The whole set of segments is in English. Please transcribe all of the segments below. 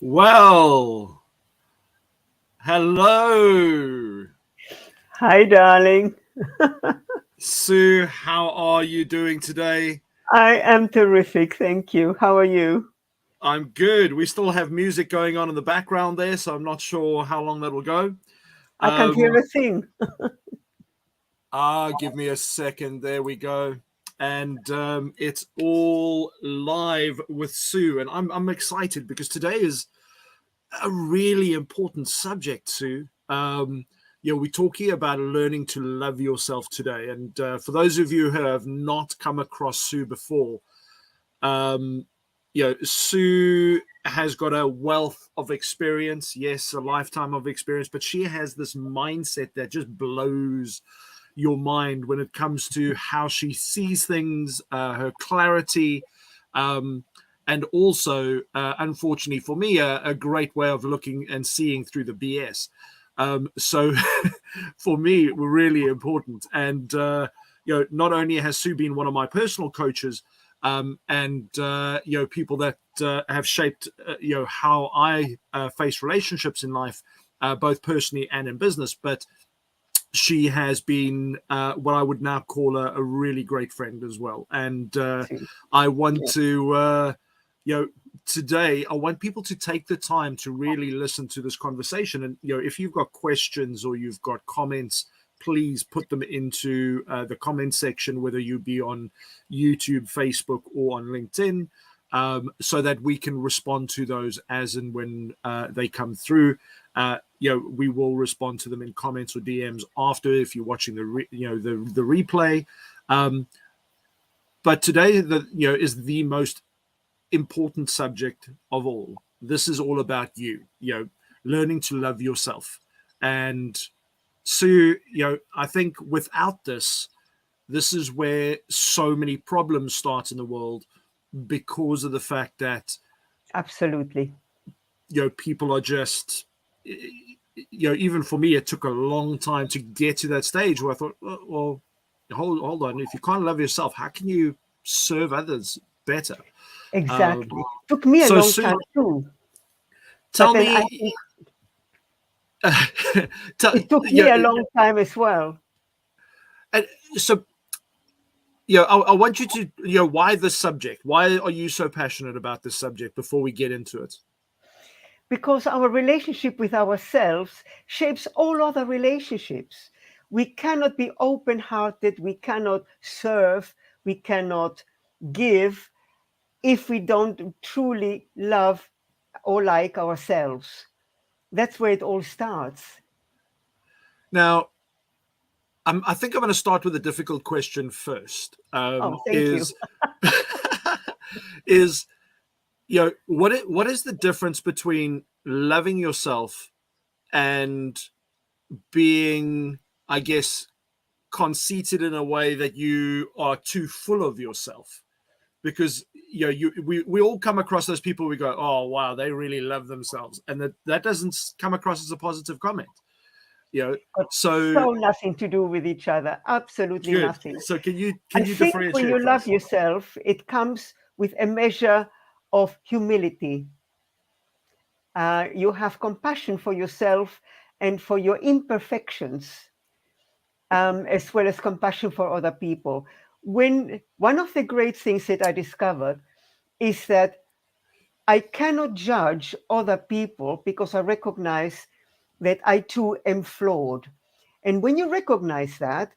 Well, hello, Hi, darling. Sue. How are you doing today? I am terrific. Thank you. How are you? I'm good. We still have music going on in the background there, so I'm not sure how long that'll go. I can't hear Um, a thing. give me a second. There we go. And it's all live with Sue, and I'm excited because today is a really important subject, Sue. We're talking about learning to love yourself today. And for those of you who have not come across Sue before, um, Sue has got a wealth of experience. Yes, a lifetime of experience, but she has this mindset that just blows your mind when it comes to how she sees things, her clarity. Um, and also, unfortunately for me, a great way of looking and seeing through the BS. So for me, really important. And, not only has Sue been one of my personal coaches, and people that have shaped how I face relationships in life, both personally and in business, but she has been what I would now call a really great friend as well. And I want to, today, I want people to take the time to really listen to this conversation. And, if you've got questions or you've got comments, please put them into the comment section, whether you be on YouTube, Facebook, or on LinkedIn, so that we can respond to those as and when they come through. We will respond to them in comments or DMs after if you're watching the replay. But today, is the most important subject of all. This is all about you, learning to love yourself. And Sue, I think without this is where so many problems start in the world, because of the fact that Absolutely. people are just, even for me, it took a long time to get to that stage where I thought, well, hold on, if you can't love yourself, how can you serve others better? Exactly. Took me a So long Sue, time too. But tell then I me, think tell, it took me a long time as well. so I want you to, why this subject? Why are you so passionate about this subject before we get into it? Because our relationship with ourselves shapes all other relationships. We cannot be open hearted, we cannot serve, we cannot give if we don't truly love or like ourselves. That's where it all starts. Now, I think I'm going to start with a difficult question first. Oh, thank you. Is what is the difference between loving yourself and being, I guess, conceited in a way that you are too full of yourself? Because we all come across those people, we go, oh wow, they really love themselves, and that doesn't come across as a positive comment. Got So so nothing to do with each other. Absolutely good. nothing. So can you I think when you differentiate love those? yourself, it comes with a measure of humility. You have compassion for yourself and for your imperfections, as well as compassion for other people. When one of the great things that I discovered is that I cannot judge other people because I recognize that I too am flawed. And when you recognize that,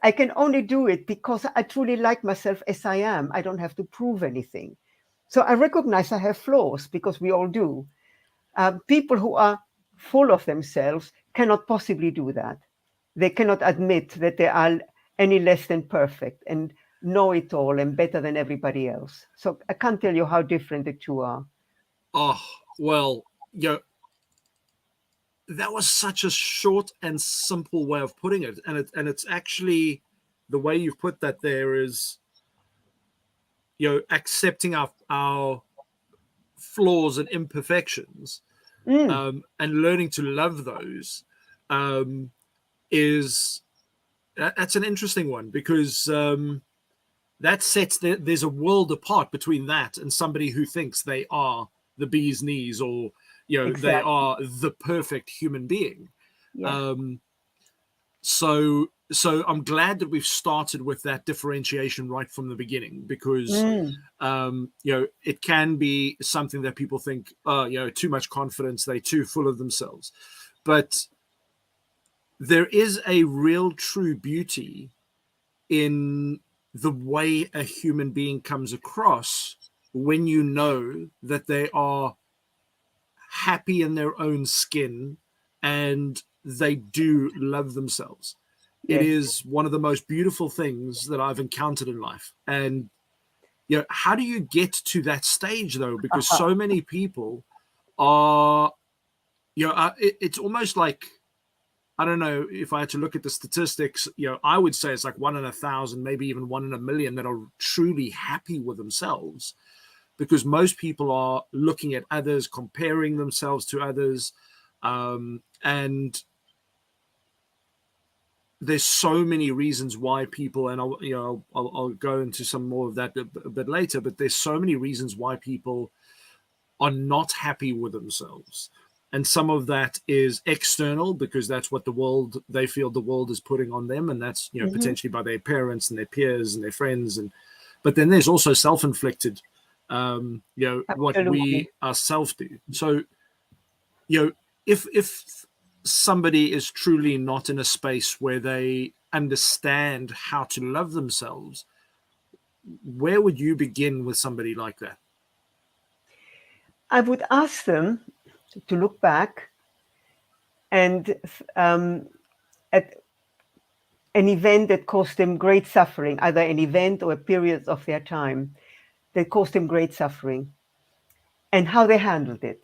I can only do it because I truly like myself as I am. I don't have to prove anything. So I recognize I have flaws because we all do. People who are full of themselves cannot possibly do that. They cannot admit that they are any less than perfect and know it all and better than everybody else. So I can't tell you how different the two are. Oh, well, that was such a short and simple way of putting it, and it's actually the way you've put that there is, accepting our flaws and imperfections, Mm, and learning to love those, um, is that's an interesting one, because that sets there's a world apart between that and somebody who thinks they are the bee's knees, or they Exactly. are the perfect human being. Yeah. So I'm glad that we've started with that differentiation right from the beginning, because it can be something that people think, too much confidence, they're too full of themselves. But there is a real true beauty in the way a human being comes across when you know that they are happy in their own skin and they do love themselves. It Yes. is one of the most beautiful things that I've encountered in life. And how do you get to that stage, though? Because so many people are, it's almost like, I don't know if I had to look at the statistics, I would say it's like 1 in 1,000, maybe even 1 in a million that are truly happy with themselves, because most people are looking at others, comparing themselves to others. And there's so many reasons why people, and I'll go into some more of that a bit later, but there's so many reasons why people are not happy with themselves. And some of that is external, because that's what they feel the world is putting on them. And that's, potentially by their parents and their peers and their friends. But then there's also self-inflicted, what Absolutely. we ourselves do. So, if somebody is truly not in a space where they understand how to love themselves, where would you begin with somebody like that? I would ask them to look back and at an event that caused them great suffering, either an event or a period of their time that caused them great suffering, and how they handled it,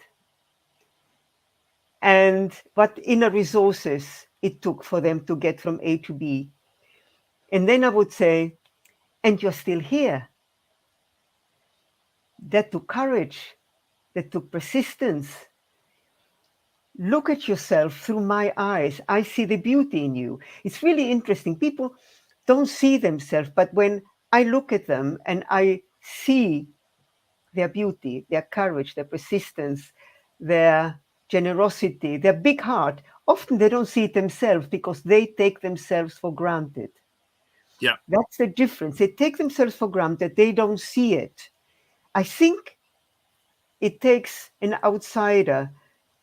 and what inner resources it took for them to get from A to B. And then I would say, and you're still here. That took courage, that took persistence. Look at yourself through my eyes. I see the beauty in you. It's really interesting. People don't see themselves, but when I look at them and I see their beauty, their courage, their persistence, their generosity, their big heart, often they don't see it themselves because they take themselves for granted. Yeah. That's the difference. They take themselves for granted. They don't see it. I think it takes an outsider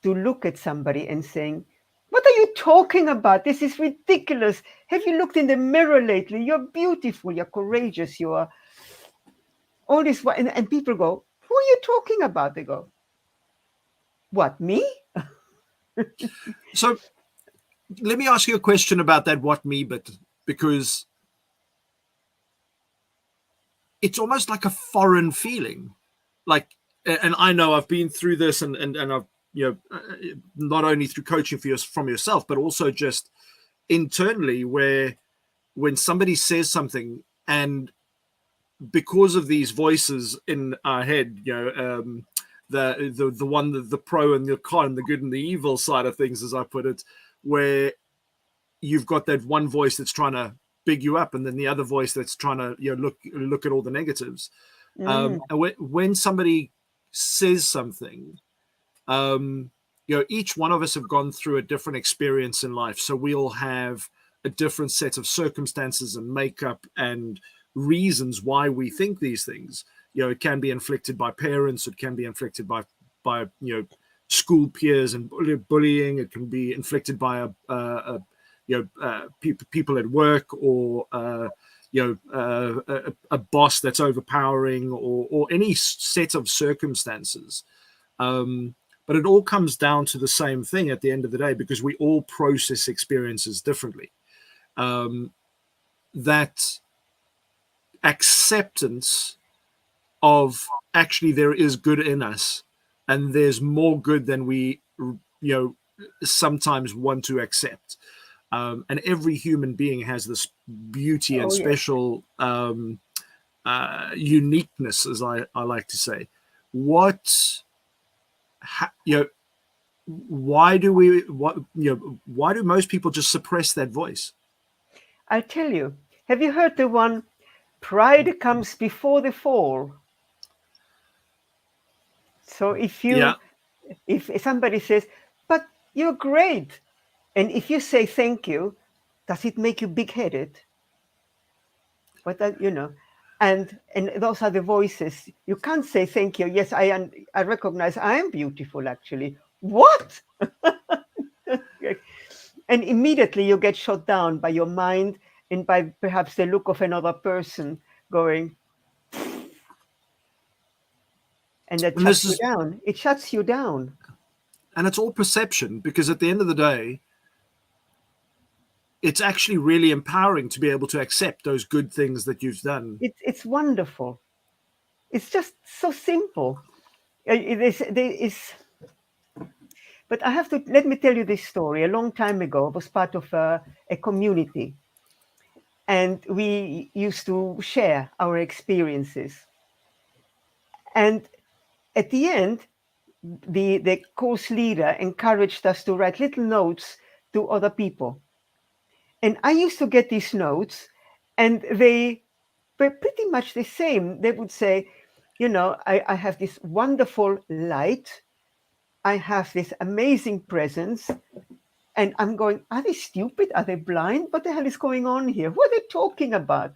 to look at somebody and saying, what are you talking about? This is ridiculous. Have you looked in the mirror lately? You're beautiful. You're courageous. You are all this. And people go, who are you talking about? They go, what, me? So let me ask you a question about that what me bit, because it's almost like a foreign feeling. Like, and I know I've been through this, and I've, not only through coaching from yourself, but also just internally, where when somebody says something, and because of these voices in our head, the one, the pro and the con, the good and the evil side of things, as I put it, where you've got that one voice that's trying to big you up, and then the other voice that's trying to look at all the negatives. And when somebody says something, each one of us have gone through a different experience in life, so we'll have a different set of circumstances and makeup and reasons why we think these things. It can be inflicted by parents, it can be inflicted by school peers and bullying, it can be inflicted by people at work, or a boss that's overpowering, or any set of circumstances. But it all comes down to the same thing at the end of the day, because we all process experiences differently. That acceptance of, actually, there is good in us, and there's more good than we sometimes want to accept. And every human being has this beauty and special uniqueness, as I like to say. Why do most people just suppress that voice? I'll tell you. Have you heard the one, pride comes before the fall? So Yeah. if somebody says, but you're great, and if you say thank you, does it make you big-headed? But and those are the voices. You can't say thank you. Yes, I recognize I am beautiful. Actually, what? And immediately you get shot down by your mind and by perhaps the look of another person going, and that And shuts this you is, down. It shuts you down. and it's all perception, because at the end of the day, it's actually really empowering to be able to accept those good things that you've done. It's wonderful. It's just so simple. It is. But I have to let me tell you this story. A long time ago, I was part of a community, and we used to share our experiences. And at the end, the course leader encouraged us to write little notes to other people. And I used to get these notes, and they were pretty much the same. They would say, I have this wonderful light, I have this amazing presence. And I'm going, are they stupid? Are they blind? What the hell is going on here? What are they talking about?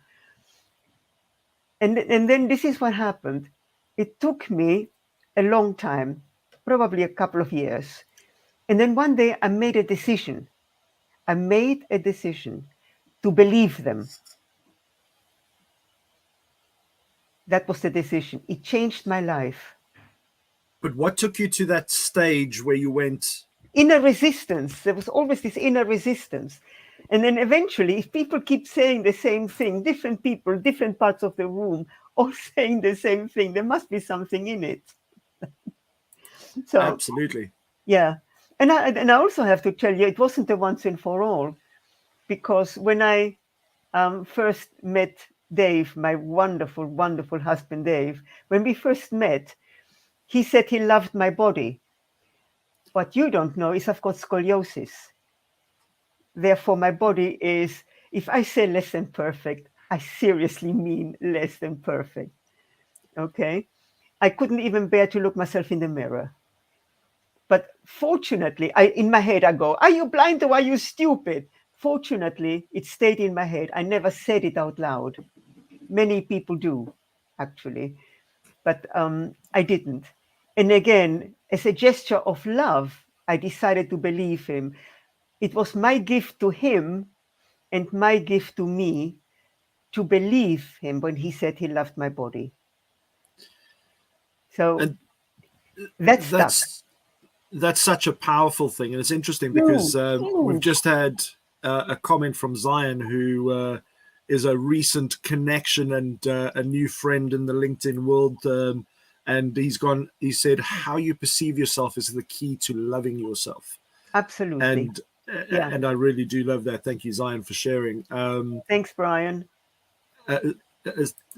And then this is what happened. It took me a long time, probably a couple of years. And then one day I made a decision. I made a decision to believe them. That was the decision. It changed my life. But what took you to that stage where you went, Inner resistance. There was always this inner resistance. And then eventually, if people keep saying the same thing, different people, different parts of the room, all saying the same thing, there must be something in it. So, absolutely? yeah. And I also have to tell you, it wasn't a once and for all, because when I first met Dave, my wonderful, wonderful husband, Dave, when we first met, he said he loved my body. What you don't know is I've got scoliosis. Therefore, my body is, if I say less than perfect, I seriously mean less than perfect. Okay? I couldn't even bear to look myself in the mirror. But fortunately, in my head, I go, are you blind or are you stupid? Fortunately, it stayed in my head. I never said it out loud. Many people do, actually. But I didn't. And again, as a gesture of love, I decided to believe him. It was my gift to him and my gift to me to believe him when he said he loved my body. So And that stuck. that's such a powerful thing, and it's interesting because Huge, we've huge. just had a comment from Zion, who is a recent connection and a new friend in the LinkedIn world. And he said, how you perceive yourself is the key to loving yourself. Absolutely. And Yeah. and I really do love that. Thank you, Zion, for sharing. Thanks, Brian. Uh,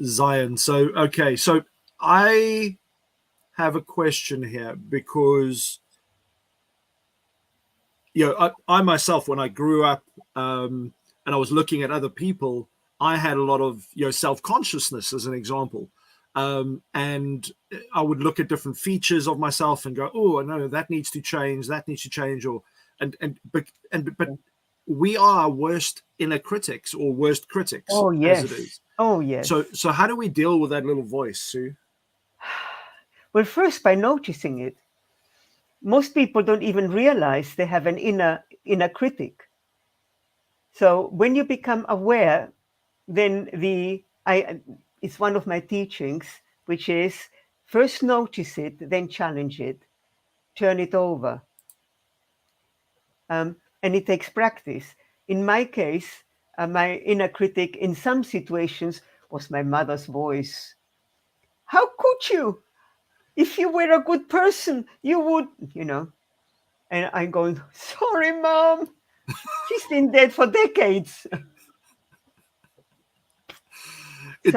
Zion. So, okay. So I have a question here, because I myself, when I grew up, and I was looking at other people, I had a lot of self-consciousness, as an example, and I would look at different features of myself and go, oh, no, that needs to change, or but we are our worst inner critics, or worst critics, Oh, as it yes. is. Oh, yes. So how do we deal with that little voice, Sue? Well, first, by noticing it. Most people don't even realize they have an inner critic. So when you become aware, then it's one of my teachings, which is first notice it, then challenge it, turn it over. And it takes practice. In my case, my inner critic in some situations was my mother's voice. How could you? If you were a good person, you would, And I'm going, sorry, mom. She's been dead for decades. It,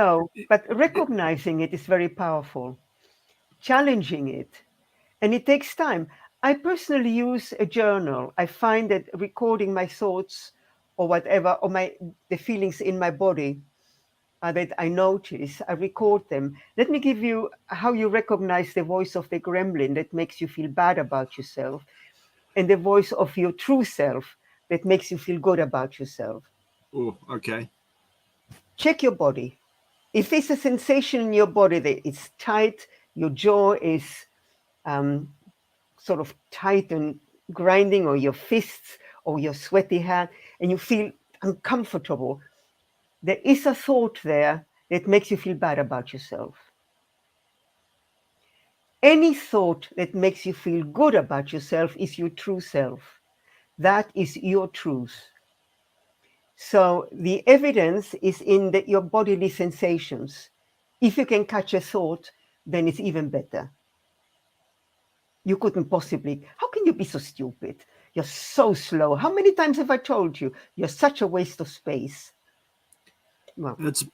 But recognizing it is very powerful. Challenging it, and it takes time. I personally use a journal. I find that recording my thoughts or whatever, or the feelings in my body, that I notice. I record them. Let me give you how you recognize the voice of the gremlin that makes you feel bad about yourself, and the voice of your true self that makes you feel good about yourself. Oh, okay. Check your body. If there's a sensation in your body that it's tight, your jaw is sort of tight and grinding, or your fists, or your sweaty hand, and you feel uncomfortable, there is a thought there that makes you feel bad about yourself. Any thought that makes you feel good about yourself is your true self. That is your truth. So the evidence is in your bodily sensations. If you can catch a thought, then it's even better. You couldn't possibly. How can you be so stupid? You're so slow. How many times have I told you? You're such a waste of space. Well, It's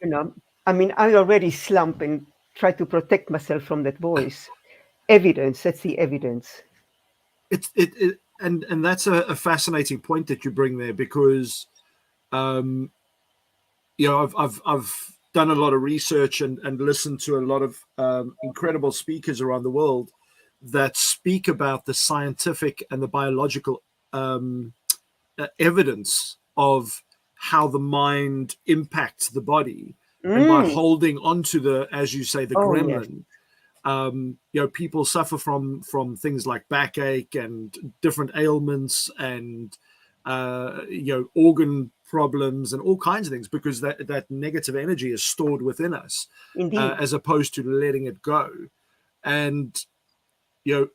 I mean, I already slump and try to protect myself from that voice. Evidence, that's the evidence. and that's a fascinating point that you bring there, because I've done a lot of research and listened to a lot of incredible speakers around the world that speak about the scientific and the biological evidence of how the mind impacts the body. And by Mm. holding onto the, as you say, the Oh, yes. gremlin, people suffer from things like backache and different ailments, and organ problems and all kinds of things, because that negative energy is stored within us, Indeed. as opposed to letting it go. And you know,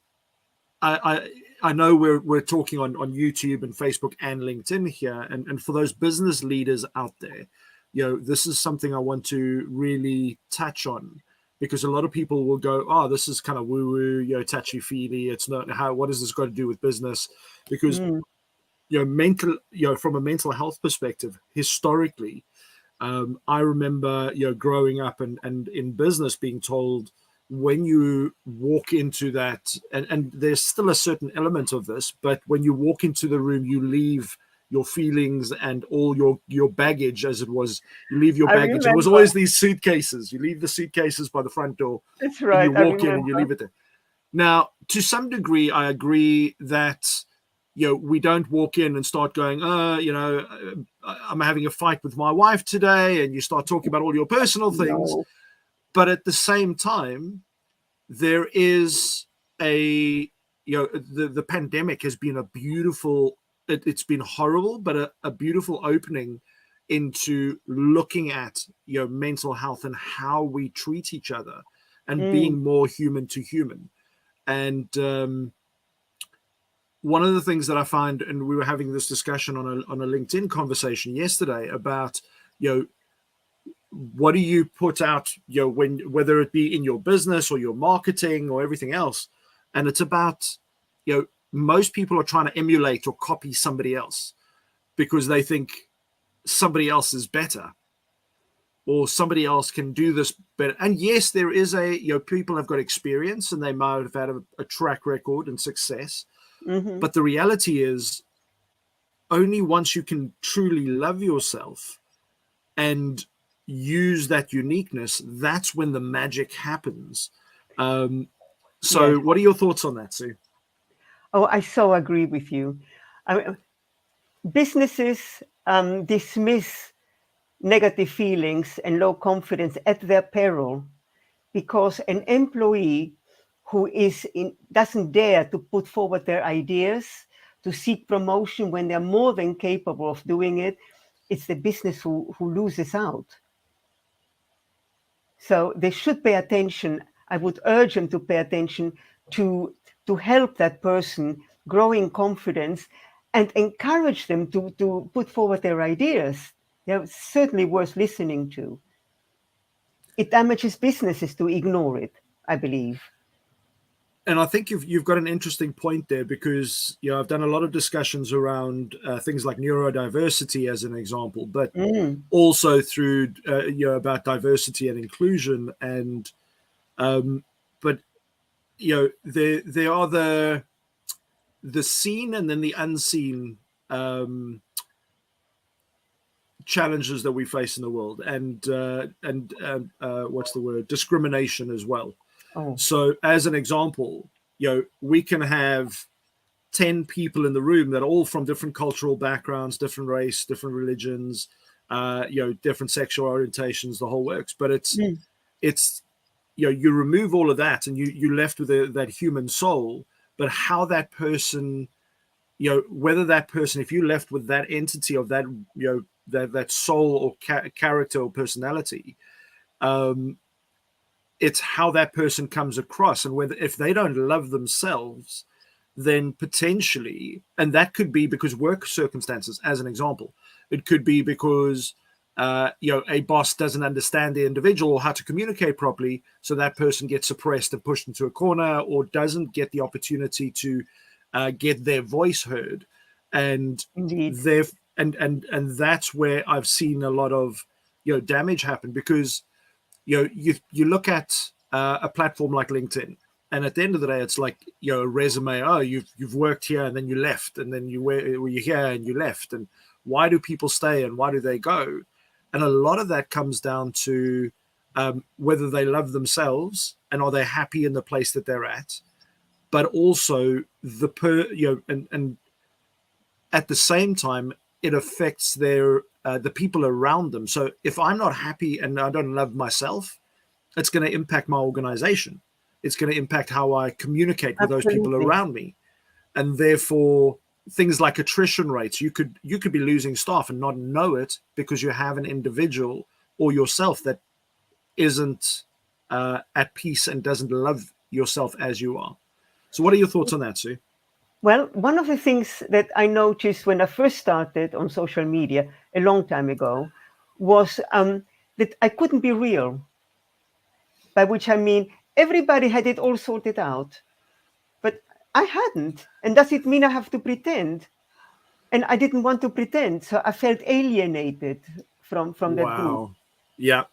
I know we're talking on YouTube and Facebook and LinkedIn here, and for those business leaders out there, this is something I want to really touch on, because a lot of people will go, oh, this is kind of woo woo, touchy feely. It's not what has this got to do with business? Because Mm. mental, from a mental health perspective, historically, I remember growing up and in business being told, when you walk into that, and there's still a certain element of this, but when you walk into the room, you leave your feelings and all your baggage, as it was. You leave your I baggage. It was remember. always these suitcases. You leave the suitcases by the front door, That's and you right. I walk in and you remember. leave it there. Now, to some degree, I agree that we don't walk in and start going, I'm having a fight with my wife today, and you start talking about all your personal things. No. But at the same time, there is the pandemic has been a beautiful, it's been horrible, but a beautiful opening into looking at mental health and how we treat each other, and Mm. being more human to human. And one of the things that I find, and we were having this discussion on a LinkedIn conversation yesterday about, what do you put out, whether it be in your business or your marketing or everything else. And it's about, most people are trying to emulate or copy somebody else, because they think somebody else is better, or somebody else can do this better. And yes, there is people have got experience, and they might have had a track record and success. Mm-hmm. But the reality is, only once you can truly love yourself and use that uniqueness, that's when the magic happens. So Yes. what are your thoughts on that, Sue? Oh, I so agree with you. I mean, businesses dismiss negative feelings and low confidence at their peril, because an employee who doesn't dare to put forward their ideas, to seek promotion when they're more than capable of doing it, it's the business who loses out. So they should pay attention. I would urge them to pay attention to help that person grow in confidence, and encourage them to put forward their ideas. They're certainly worth listening to. It damages businesses to ignore it, I believe. And I think you've got an interesting point there, because I've done a lot of discussions around things like neurodiversity as an example, but Mm. also through about diversity and inclusion. And but there are the seen and then the unseen challenges that we face in the world, and what's the word, discrimination as well. Oh, So as an example, we can have 10 people in the room that are all from different cultural backgrounds, different race, different religions, different sexual orientations, the whole works. But it's you remove all of that, and you're left with that human soul. But how that person, whether that person, if you're left with that entity of that, that soul or character or personality, it's how that person comes across, and whether, if they don't love themselves, then potentially, and that could be because work circumstances, as an example, it could be because a boss doesn't understand the individual or how to communicate properly, so that person gets suppressed and pushed into a corner, or doesn't get the opportunity to get their voice heard, and indeed. and that's where I've seen a lot of damage happen, because you look at a platform like LinkedIn, and at the end of the day, it's like a resume. Oh, you've worked here, and then you left, and then you're here and you left, and why do people stay and why do they go? And a lot of that comes down to whether they love themselves and are they happy in the place that they're at, but also and at the same time, it affects their the people around them. So if I'm not happy and I don't love myself, it's going to impact my organization. It's going to impact how I communicate with those people Absolutely. around me, and therefore things like attrition rates. You could be losing staff and not know it, because you have an individual or yourself that isn't at peace and doesn't love yourself as you are. So what are your thoughts on that, Sue? Well, one of the things that I noticed when I first started on social media a long time ago was that I couldn't be real. By which I mean, everybody had it all sorted out, but I hadn't. And does it mean I have to pretend? And I didn't want to pretend, so I felt alienated from that group. Wow. Yeah.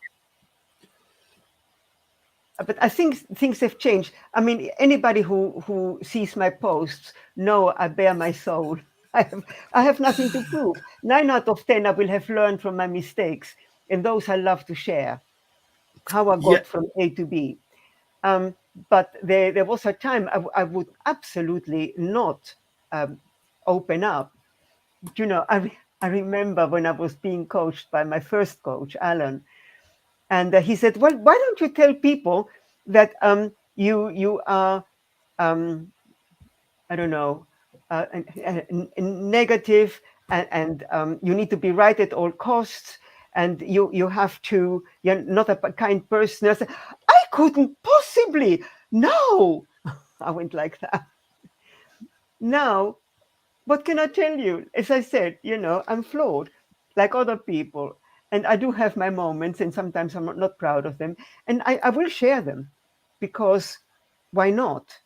But I think things have changed. I mean, anybody who sees my posts know I bare my soul. I have nothing to prove. 9 out of 10 I will have learned from my mistakes, and those I love to share, how I Yeah. got from A to B. But there was a time I would absolutely not open up. I remember when I was being coached by my first coach, Alan, and he said, "Well, why don't you tell people that you are I don't know negative, and you need to be right at all costs, and you have to, you're not a kind person." I said, I couldn't possibly. No, I went like that. Now, what can I tell you? As I said, I'm flawed like other people. And I do have my moments, and sometimes I'm not proud of them. And I will share them, because why not?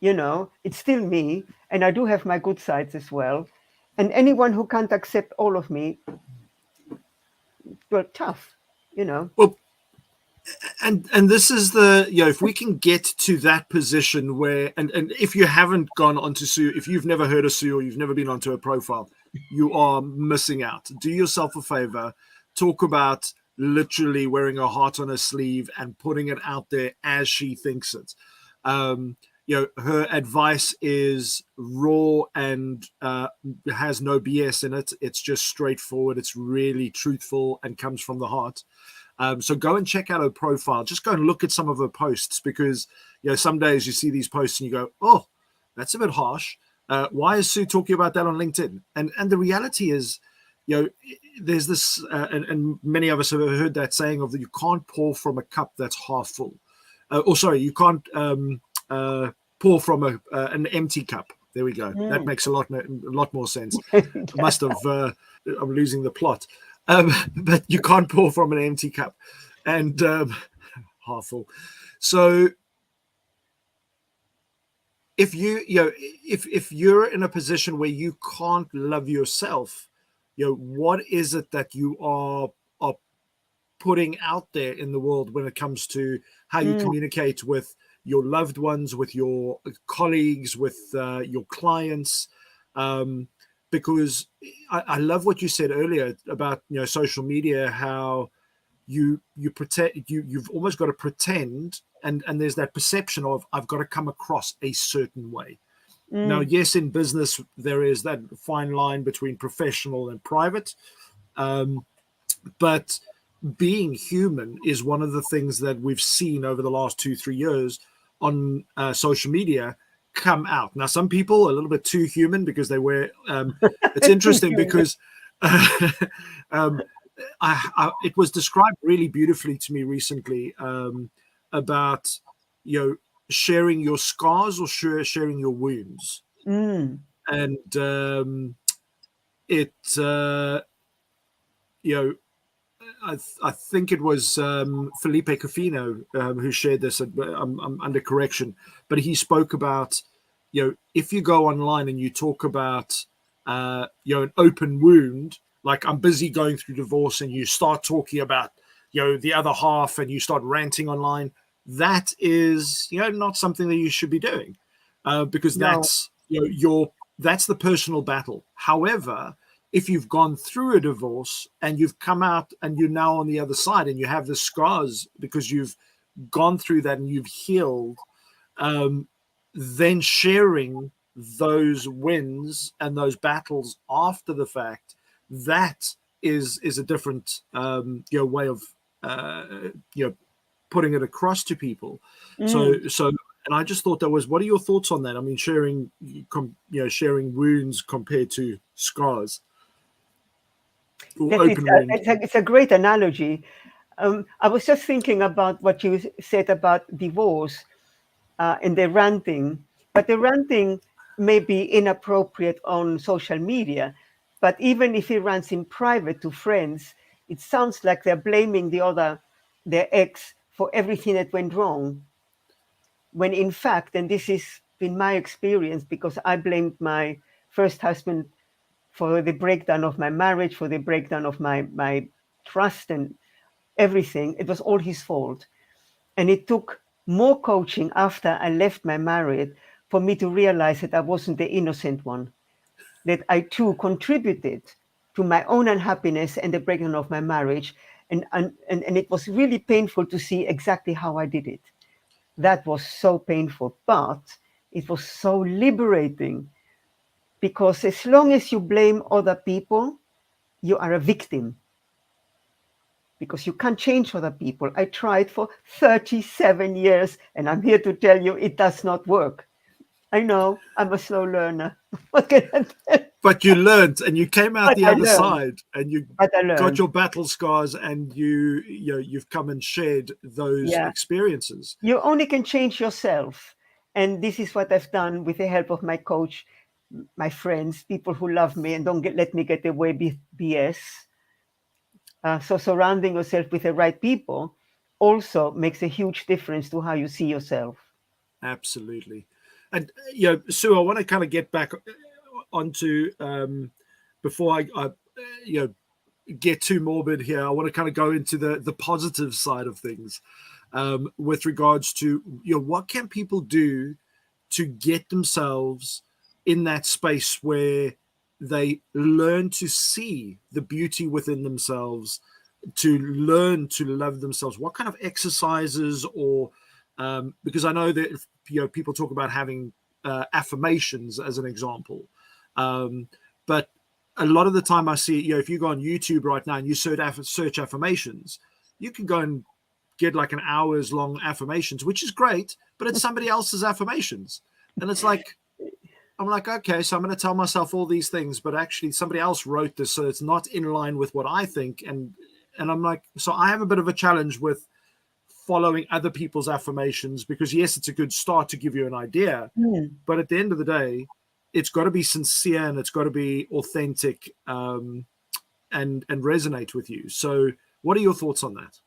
It's still me. And I do have my good sides as well. And anyone who can't accept all of me, well, tough. Well, and this is the, if we can get to that position where, and if you haven't gone onto Sue, if you've never heard of Sue, or you've never been onto her profile, you are missing out. Do yourself a favor, talk about literally wearing her heart on her sleeve and putting it out there as she thinks it. Her advice is raw and has no BS in it. It's just straightforward. It's really truthful and comes from the heart. So go and check out her profile. Just go and look at some of her posts, because some days you see these posts and you go, oh, that's a bit harsh. Why is Sue talking about that on LinkedIn? And the reality is, there's this, and many of us have heard that saying of that you can't pour from a cup that's half full. You can't pour from an empty cup. There we go. That makes a lot more sense. Must have. I'm losing the plot. But you can't pour from an empty cup, and half full. So if if you're in a position where you can't love yourself, what is it that you are putting out there in the world when it comes to how you communicate with your loved ones, with your colleagues, with your clients? because I love what you said earlier about, social media, how you protect you've almost got to pretend, and there's that perception of I've got to come across a certain way. Now, yes, in business there is that fine line between professional and private, but being human is one of the things that we've seen over the last 2-3 years on social media come out. Now, some people are a little bit too human because they wear. It's interesting because it was described really beautifully to me recently, about sharing your scars or sharing your wounds, and it I think it was Felipe Cofino who shared this. I'm under correction, but he spoke about, if you go online and you talk about, an open wound, like I'm busy going through divorce, and you start talking about, the other half, and you start ranting online, that is, not something that you should be doing, because No. that's, that's the personal battle. However, if you've gone through a divorce and you've come out and you're now on the other side and you have the scars because you've gone through that and you've healed, then sharing those wins and those battles after the fact, that is a different way of putting it across to people. So and I just thought that was, what are your thoughts on that? I mean, sharing wounds compared to scars. It's a great analogy. I was just thinking about what you said about divorce and the ranting, but the ranting may be inappropriate on social media. But even if he rants in private to friends, it sounds like they're blaming their ex, for everything that went wrong. When in fact, and this has been my experience, because I blamed my first husband for the breakdown of my marriage, for the breakdown of my trust and everything. It was all his fault. And it took more coaching after I left my marriage for me to realize that I wasn't the innocent one, that I too contributed to my own unhappiness and the breakdown of my marriage. And it was really painful to see exactly how I did it. That was so painful, but it was so liberating, because as long as you blame other people, you are a victim, because you can't change other people. I tried for 37 years, and I'm here to tell you it does not work. I know, I'm a slow learner. What can I tell? But you learned, and you came out But the I other learned. side, and you But I got learned. your battle scars, and you've come and shared those Yeah. experiences. You only can change yourself. And this is what I've done with the help of my coach, my friends, people who love me and don't let me get away with BS. So surrounding yourself with the right people also makes a huge difference to how you see yourself. Absolutely. And Sue, I want to kind of get back onto, before I get too morbid here. I want to kind of go into the positive side of things, with regards to what can people do to get themselves in that space where they learn to see the beauty within themselves, to learn to love themselves. What kind of exercises, or because I know that people talk about having affirmations as an example, but a lot of the time I see, if you go on YouTube right now and you search affirmations, you can go and get like an hours long affirmations, which is great, but it's somebody else's affirmations. And it's like, I'm like, okay, so I'm going to tell myself all these things, but actually somebody else wrote this, so it's not in line with what I think. And I'm like, so I have a bit of a challenge with following other people's affirmations, because yes, it's a good start to give you an idea, but at the end of the day, it's got to be sincere and it's got to be authentic, and resonate with you. So what are your thoughts on that?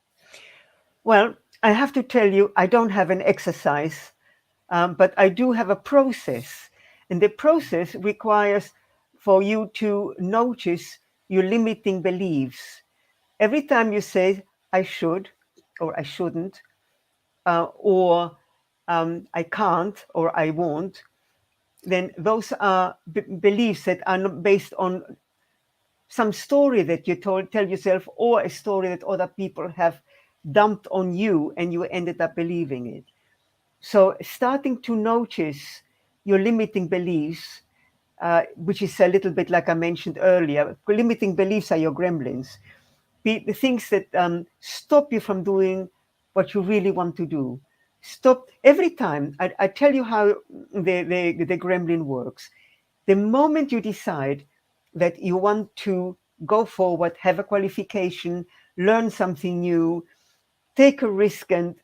Well, I have to tell you, I don't have an exercise, but I do have a process. And the process requires for you to notice your limiting beliefs. Every time you say, I should, or I shouldn't, or I can't, or I won't, then those are beliefs that are not based on some story that you tell yourself, or a story that other people have dumped on you and you ended up believing it. So starting to notice your limiting beliefs, which is a little bit like I mentioned earlier, limiting beliefs are your gremlins. The things that stop you from doing what you really want to do. Stop every time. I tell you how the gremlin works. The moment you decide that you want to go forward, have a qualification, learn something new, take a risk and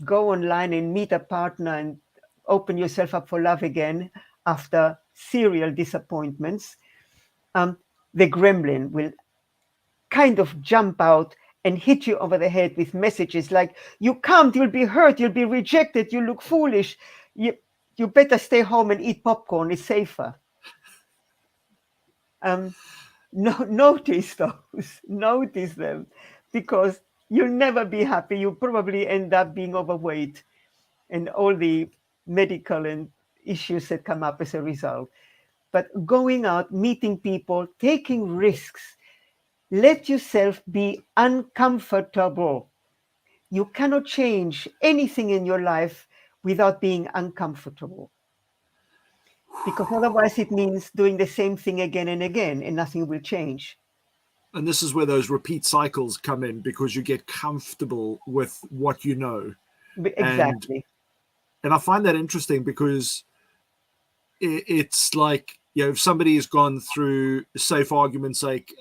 go online and meet a partner and open yourself up for love again after serial disappointments, the gremlin will kind of jump out and hit you over the head with messages like, you can't, you'll be hurt, you'll be rejected, you look foolish, you better stay home and eat popcorn, it's safer. Notice those, notice them, because you'll never be happy. You'll probably end up being overweight and all the medical and issues that come up as a result. But going out, meeting people, taking risks, let yourself be uncomfortable. You cannot change anything in your life without being uncomfortable. Because otherwise it means doing the same thing again and again and nothing will change. And this is where those repeat cycles come in, because you get comfortable with what you know. Exactly. And I find that interesting, because it's like, if somebody has gone through, say for argument's sake,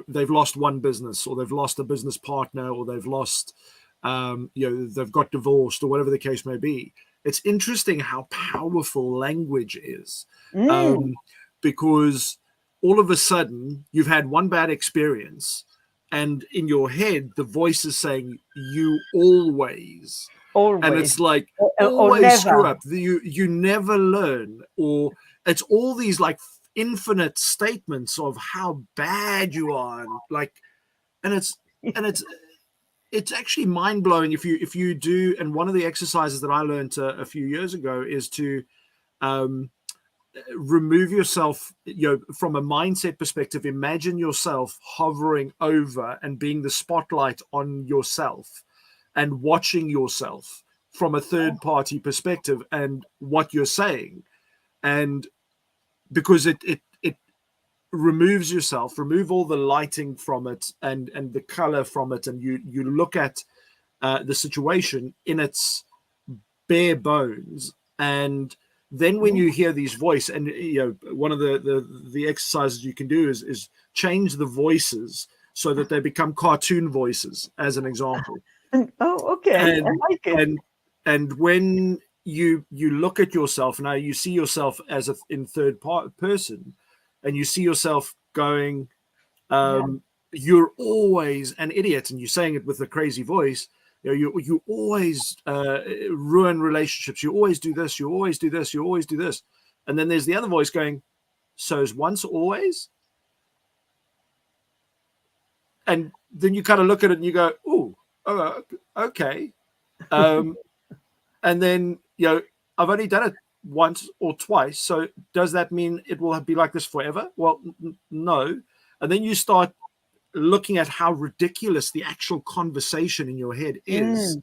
they've lost one business, or they've lost a business partner, or they've lost, they've got divorced, or whatever the case may be. It's interesting how powerful language is, because all of a sudden you've had one bad experience, and in your head the voice is saying, you always. And it's like, always screw up, you never learn, or it's all these like infinite statements of how bad you are, and it's actually mind-blowing if you do. And one of the exercises that I learned a few years ago is to remove yourself, from a mindset perspective. Imagine yourself hovering over and being the spotlight on yourself, and watching yourself from a third party perspective and what you're saying. And because it removes yourself, remove all the lighting from it and the color from it, and you look at the situation in its bare bones. And then when you hear these voice, and one of the exercises you can do is change the voices so that they become cartoon voices, as an example. Oh, okay. And, I like it. And when you look at yourself now, you see yourself as in third person, and you see yourself going, you're always an idiot, and you're saying it with a crazy voice. You always ruin relationships. You always do this. You always do this. You always do this. And then there's the other voice going, so is once always? And then you kind of look at it and you go, oh, okay. And then, I've only done it once or twice. So does that mean it will be like this forever? Well, no. And then you start looking at how ridiculous the actual conversation in your head is,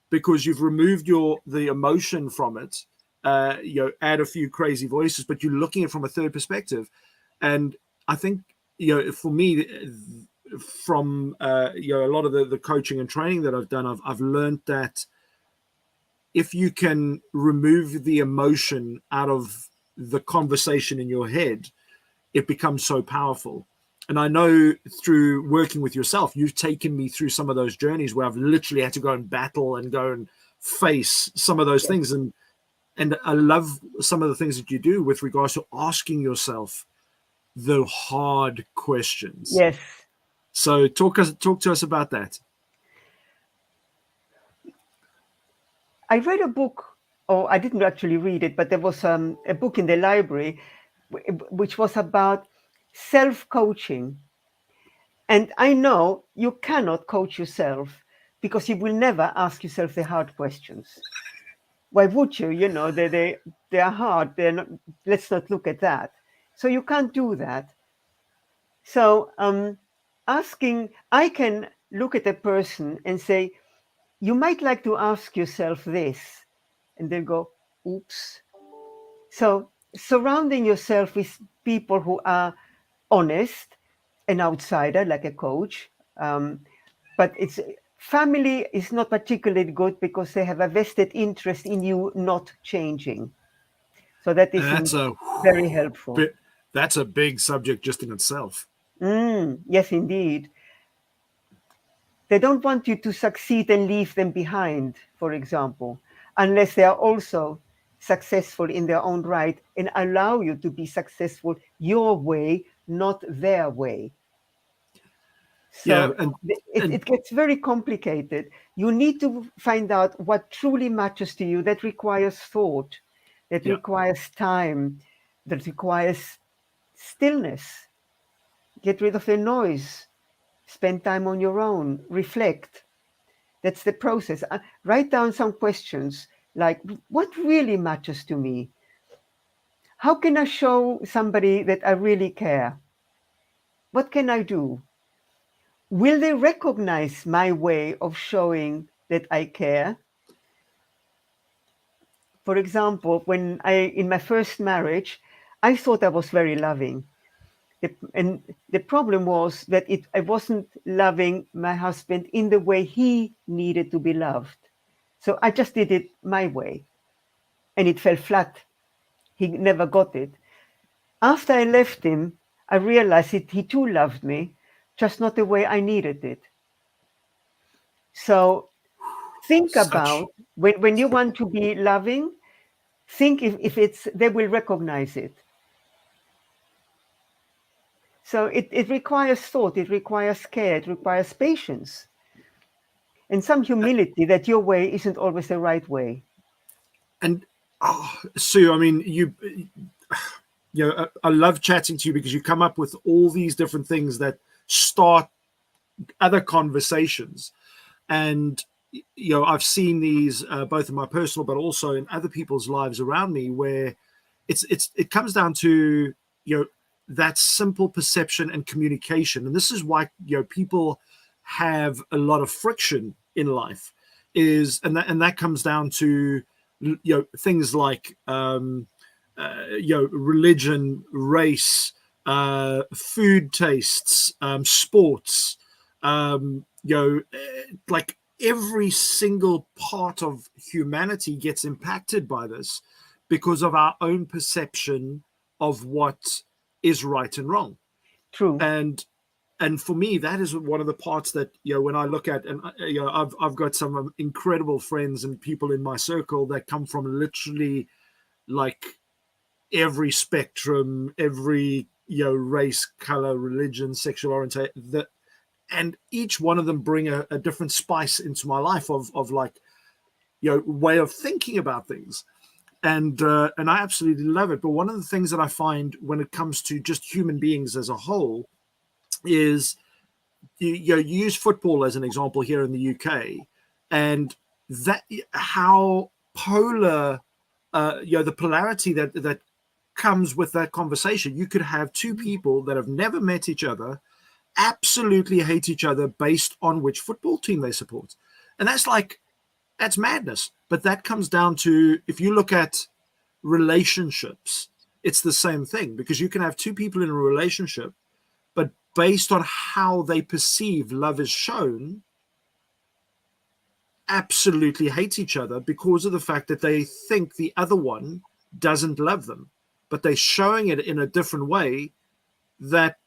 because you've removed the emotion from it. Add a few crazy voices, but you're looking at it from a third perspective. And I think, for me, from a lot of the coaching and training that I've done, I've learned that if you can remove the emotion out of the conversation in your head, it becomes so powerful. And I know through working with yourself, you've taken me through some of those journeys where I've literally had to go and battle and go and face some of those things. And I love some of the things that you do with regards to asking yourself the hard questions. Yes. So talk to us about that. I read a book, or I didn't actually read it, but there was a book in the library which was about self-coaching. And I know you cannot coach yourself because you will never ask yourself the hard questions. Why would you? You know, they are hard. They're not. Let's not look at that. So you can't do that. So I can look at a person and say, you might like to ask yourself this, and then go, oops. So surrounding yourself with people who are honest, an outsider like a coach, but it's family is not particularly good because they have a vested interest in you not changing. So that And isn't very helpful. that's a big subject just in itself. Yes, indeed. They don't want you to succeed and leave them behind, for example, unless they are also successful in their own right and allow you to be successful your way, not their way. Yeah, So it gets very complicated. You need to find out what truly matters to you. That requires thought, that yeah, requires time, that requires stillness. Get rid of the noise, spend time on your own, reflect. That's the process. Write down some questions like, what really matters to me? How can I show somebody that I really care? What can I do? Will they recognize my way of showing that I care? For example, in my first marriage, I thought I was very loving. And the problem was that I wasn't loving my husband in the way he needed to be loved. So I just did it my way, and it fell flat. He never got it. After I left him, I realized that he too loved me, just not the way I needed it. So think such about when you want to be loving, think if it's they will recognize it. So it requires thought, it requires care, it requires patience, and some humility that your way isn't always the right way. and Sue, I mean, I love chatting to you because you come up with all these different things that start other conversations. And I've seen these both in my personal but also in other people's lives around me, where it comes down to that simple perception and communication. And this is why people have a lot of friction in life, and that comes down to things like religion, race, food tastes, sports, like every single part of humanity gets impacted by this because of our own perception of what is right and wrong. True. And for me, that is one of the parts that when I look at, and I've got some incredible friends and people in my circle that come from literally like every spectrum, every race, color, religion, sexual orientation, and each one of them bring a different spice into my life of like way of thinking about things. And I absolutely love it. But one of the things that I find when it comes to just human beings as a whole is you use football as an example here in the UK, and that how polar the polarity that comes with that conversation. You could have two people that have never met each other absolutely hate each other based on which football team they support, and that's madness. But that comes down to, if you look at relationships, it's the same thing, because you can have two people in a relationship, but based on how they perceive love is shown, absolutely hate each other because of the fact that they think the other one doesn't love them, but they're showing it in a different way. That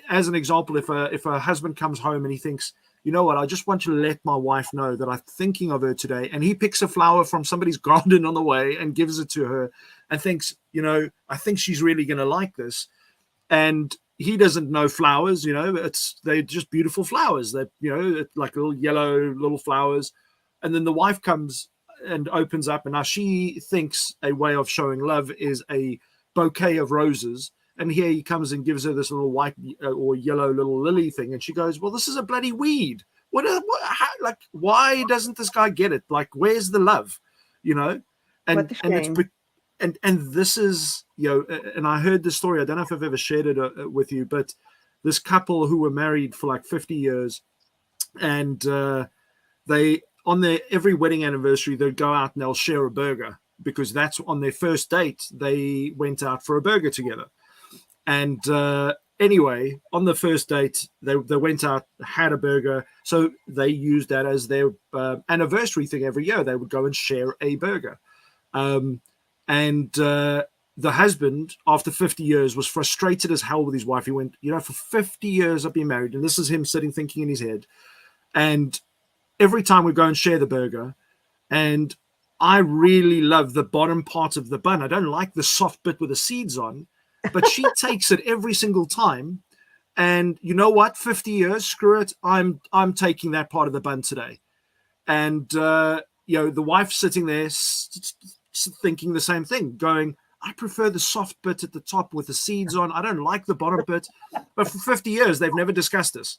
as an example, if a husband comes home and he thinks, you know what, I just want to let my wife know that I'm thinking of her today, and he picks a flower from somebody's garden on the way and gives it to her and thinks, I think she's really going to like this, and he doesn't know flowers, they're just beautiful flowers. They're, like little yellow little flowers. And then the wife comes and opens up, and now she thinks a way of showing love is a bouquet of roses. And here he comes and gives her this little white or yellow little lily thing. And she goes, well, this is a bloody weed. Why doesn't this guy get it? Like, where's the love? you know, What a and it's shame. and this is, you know, and I heard this story. I don't know if I've ever shared it with you, but this couple who were married for like 50 years, and they on their every wedding anniversary they'll go out and they'll share a burger, because that's on their first date they went out for a burger together. And anyway, on the first date they went out, had a burger, so they used that as their anniversary thing. Every year they would go and share a burger. And the husband, after 50 years, was frustrated as hell with his wife. He went, you know, for 50 years I've been married, and this is him sitting thinking in his head, and every time we go and share the burger, and I really love the bottom part of the bun. I don't like the soft bit with the seeds on, but she takes it every single time. And you know what? 50 years, screw it. I'm taking that part of the bun today. And you know, the wife's sitting there thinking the same thing, going, I prefer the soft bit at the top with the seeds on. I don't like the bottom bit. But for 50 years, they've never discussed this.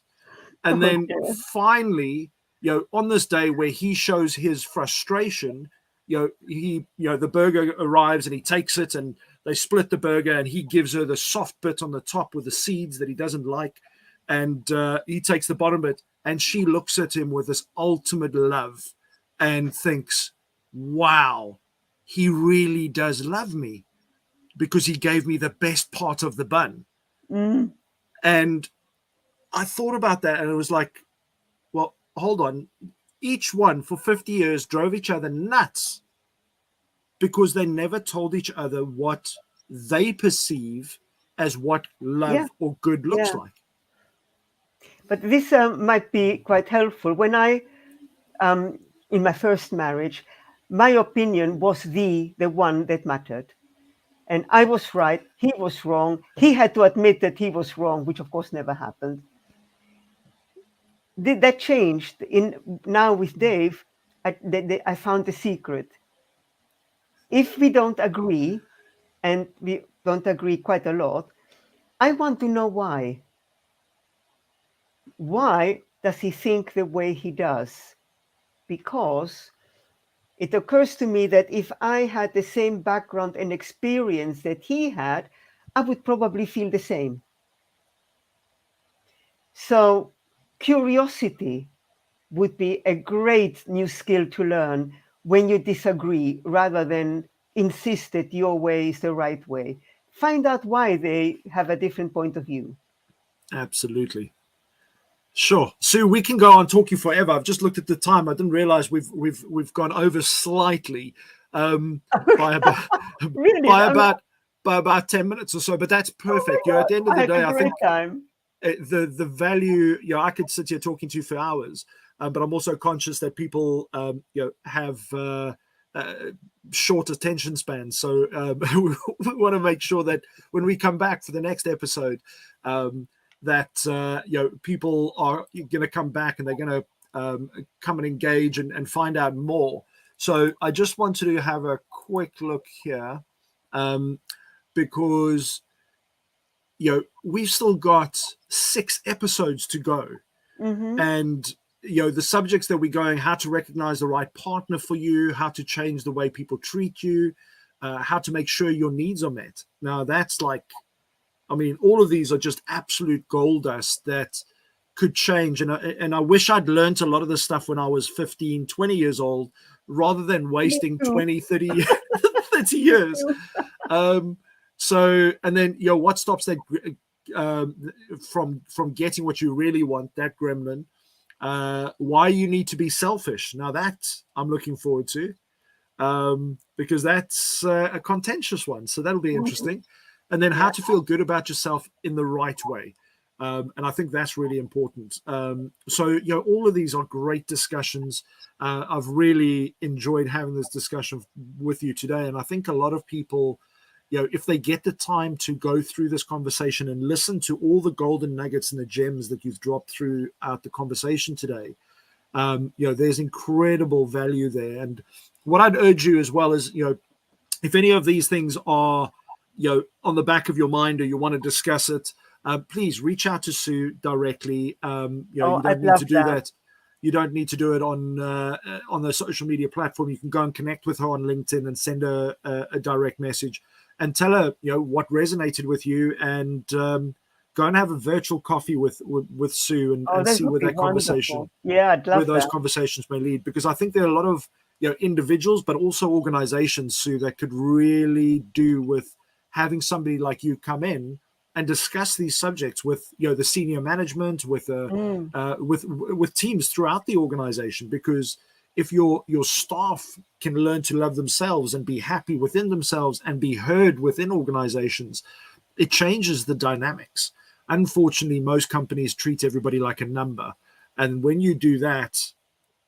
And then Okay. finally, you know, on this day where he shows his frustration, the burger arrives and he takes it and they split the burger, and he gives her the soft bit on the top with the seeds that he doesn't like. And he takes the bottom bit, and she looks at him with this ultimate love and thinks, wow, he really does love me, because he gave me the best part of the bun. Mm. And I thought about that, and it was like, well, hold on. Each one for 50 years drove each other nuts because they never told each other what they perceive as what love or good looks like. But this might be quite helpful. When in my first marriage, my opinion was the one that mattered. And I was right, he was wrong. He had to admit that he was wrong, which of course never happened. That changed now with Dave. I found the secret. If we don't agree, and we don't agree quite a lot, I want to know why. Why does he think the way he does? Because it occurs to me that if I had the same background and experience that he had, I would probably feel the same. So curiosity would be a great new skill to learn when you disagree, rather than insist that your way is the right way. Find out why they have a different point of view. Absolutely. Sure, Sue. We can go on talking forever. I've just looked at the time. I didn't realize we've gone over slightly by about Really? by about 10 minutes or so. But that's perfect. Oh my At the end of God, the I had day, a I great think time. the value. I could sit here talking to you for hours, but I'm also conscious that people have short attention spans. So we want to make sure that when we come back for the next episode, that people are going to come back and they're going to come and engage and find out more. So I just wanted to have a quick look here, because we've still got 6 episodes to go. Mm-hmm. And the subjects that we're going, how to recognize the right partner for you, how to change the way people treat you, how to make sure your needs are met. Now that's like, I mean, all of these are just absolute gold dust that could change. And I wish I'd learned a lot of this stuff when I was 15, 20 years old, rather than wasting 20, 30, 30 years. So, and then, what stops that from getting what you really want, that gremlin? Why you need to be selfish. Now that I'm looking forward to, because that's a contentious one. So that'll be interesting. And then how to feel good about yourself in the right way. And I think that's really important. So, all of these are great discussions. I've really enjoyed having this discussion with you today. And I think a lot of people, if they get the time to go through this conversation and listen to all the golden nuggets and the gems that you've dropped throughout the conversation today, there's incredible value there. And what I'd urge you as well is, if any of these things are, on the back of your mind, or you want to discuss it, please reach out to Sue directly. You don't I'd need love to do that. that You don't need to do it on the social media platform. You can go and connect with her on LinkedIn and send her a direct message and tell her, what resonated with you, and go and have a virtual coffee with Sue and see where that conversation, I'd love where those that. conversations may lead. Because I think there are a lot of individuals, but also organizations, Sue, that could really do with having somebody like you come in and discuss these subjects with the senior management, with teams throughout the organization. Because if your staff can learn to love themselves and be happy within themselves and be heard within organizations, it changes the dynamics. Unfortunately, most companies treat everybody like a number, and when you do that,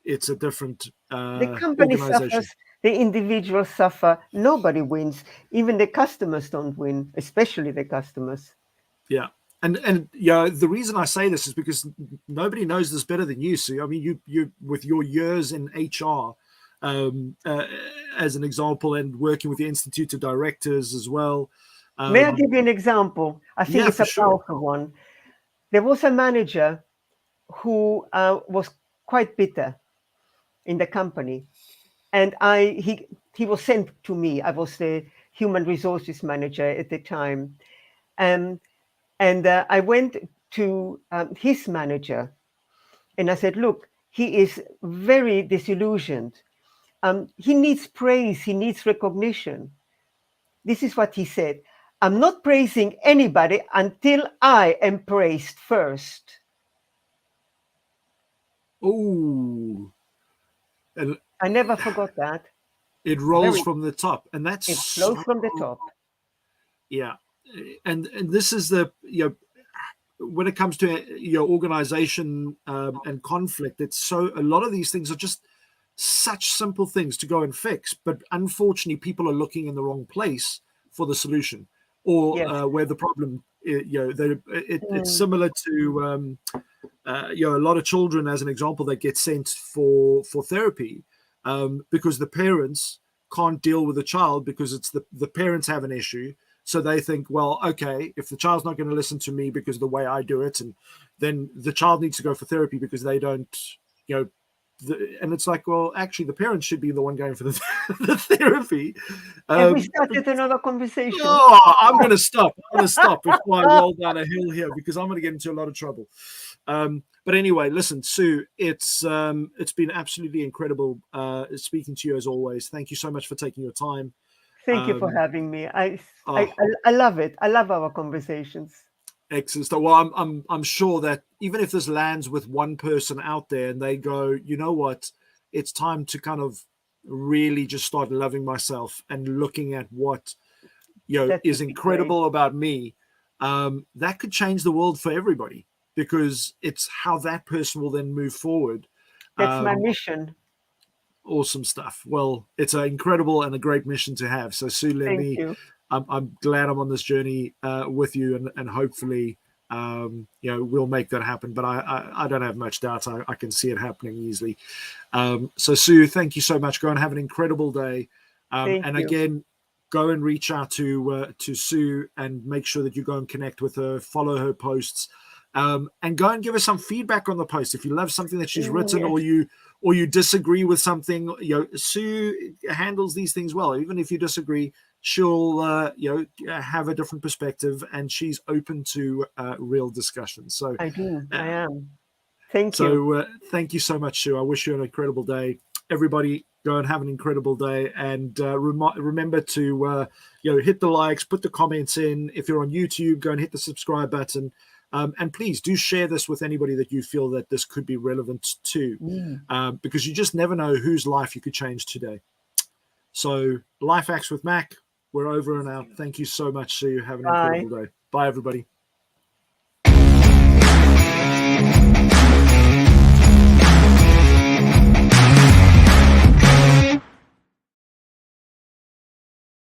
it's a different the company suffers, the individuals suffer, nobody wins. Even the customers don't win, especially the customers. Yeah. And the reason I say this is because nobody knows this better than you, Sue. I mean, you with your years in HR, as an example, and working with the Institute of Directors as well. May I give you an example? I think it's a powerful one. There was a manager who was quite bitter in the company, and he was sent to me. I was the human resources manager at the time, and I went to his manager, and I said, "Look, he is very disillusioned. He needs praise. He needs recognition." This is what he said: "I'm not praising anybody until I am praised first." Oh, I never forgot that. It rolls from the top, and that's it flows from the top. Yeah, and this is the when it comes to your organization and conflict, it's a lot of these things are just such simple things to go and fix, but unfortunately, people are looking in the wrong place for the solution, or where the problem. It's similar to a lot of children, as an example, that get sent for therapy because the parents can't deal with the child because it's the parents have an issue. So they think, well, okay, if the child's not going to listen to me because of the way I do it, and then the child needs to go for therapy because they don't, and it's like, well, actually, the parents should be the one going for the therapy. Have we started another conversation? Oh, I'm going to stop. Before I roll down a hill here, because I'm going to get into a lot of trouble. But anyway, listen, Sue, it's been absolutely incredible speaking to you as always. Thank you so much for taking your time. Thank you for having me. I love it. I love our conversations. Excellent. Well, I'm sure that even if this lands with one person out there and they go, you know what, it's time to kind of really just start loving myself and looking at what is incredible about me, that could change the world for everybody, because it's how that person will then move forward. That's my mission. Awesome stuff. Well, it's an incredible and a great mission to have. So Sue, I'm glad I'm on this journey with you, and hopefully, we'll make that happen. But I don't have much doubt. I can see it happening easily. So Sue, thank you so much. Go and have an incredible day. And again, go and reach out to Sue and make sure that you go and connect with her, follow her posts, and go and give her some feedback on the post. If you love something that she's written, or you disagree with something, Sue handles these things well. Even if you disagree, she'll have a different perspective, and she's open to real discussion. So I am. Thank you. So thank you so much, Sue. I wish you an incredible day. Everybody, go and have an incredible day, and remember to hit the likes, put the comments in. If you're on YouTube, go and hit the subscribe button. And please do share this with anybody that you feel that this could be relevant to, because you just never know whose life you could change today. So Life Hacks with Mac, we're over and out. Thank you so much, Sue. Have an incredible day. Bye, everybody.